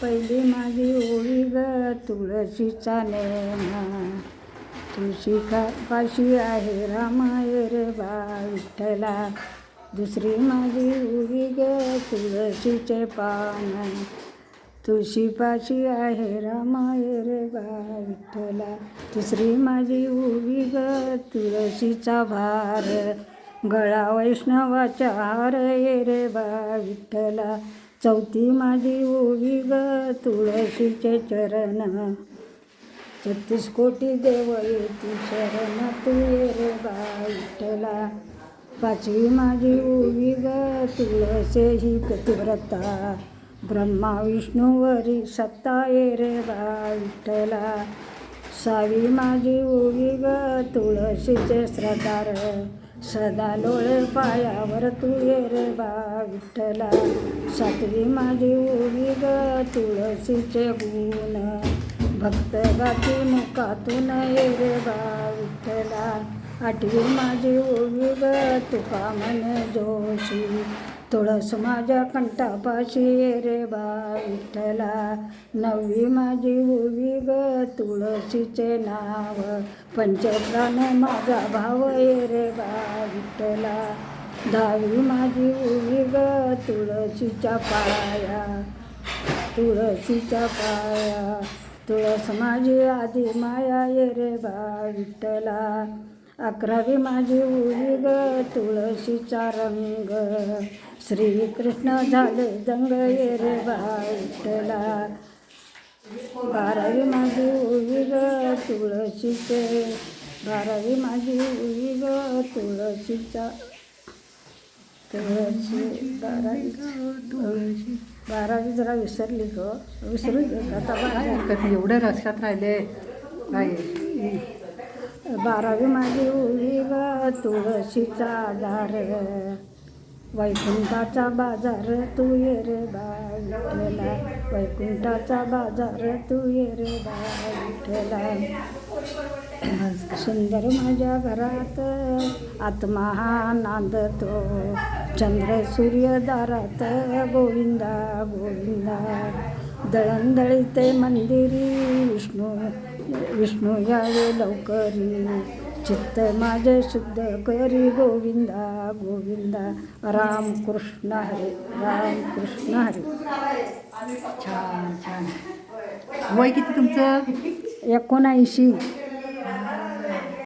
पहिली माझी ओवी ग तुळशीचा नेम, तुळशी पाशी आहे रामाय रे बा विठ्ठला. दुसरी माझी ओवी ग तुळशीचे पान, तुळशीपाशी आहे रामाय रे बा विठ्ठला. तिसरी माझी ओवी ग तुळशीचा भार, गळा वैष्णवाचा हार ये रे बा विठ्ठला. चौथी माझी ओवी ग तुळशीचे चरण, 36 कोटी देव येती शरण तू ये रे बा विठ्ठला. पाचवी माझी ओवी ग तुळसे ही पतिव्रता, ब्रह्मा विष्णूवरी सत्ता ये रे बा विठ्ठला. सहावी माझी ओवी ग तुळशीचे श्रद्धार, सदा लोळे पायावर तू ये रे बा विठ्ठला. सातवी माझी ओवी ग तुळशीचे गुण, भक्त गाती मुखातून ये रे बा विठ्ठला. आठवी माझी ओवी ग तुका म्हणे जोशी, तुळस माझ्या कंठापाशी ये रे बा विठ्ठला. नववी माझी ओवी ग तुळशीचे नाव, पंचप्राण माझा भाव ये रे बा विठ्ठला. दहावी माझी ओवी ग तुळशीच्या पाया, तुळशीच्या पाया, तुळस माझी आधी माया ये रे बा विठ्ठला. अकरावी माझी ओवी ग तुळशीचा रंग, श्रीकृष्ण झाले जंग ये रे बा विठ्ठला. बारावी माझी ओवी ग तुळशीचे, बारावी माझी ओवी ग तुळशीचा, बारावी जरा विसरली ग, विसरू आता एवढं लक्षात राहिले नाही. 12वी माझी ओवी ग तुळशीचा आधार, वैकुंठाचा बाजार तू ये रे बा विठ्ठला. वैकुंठाचा बाजार तू ये रे बा विठ्ठला. सुंदर माझ्या घरात आत्मा हा नांदतो, चंद्र सूर्य दारात गोविंदा गोविंदा. दळणदळीते मंदिरी विष्णू यावे लवकरी, चित्त माझे शुद्ध करी गोविंदा गोविंदा. रामकृष्ण हरे, रामकृष्ण हरे. छान छान. वय किती तुमचं? 79.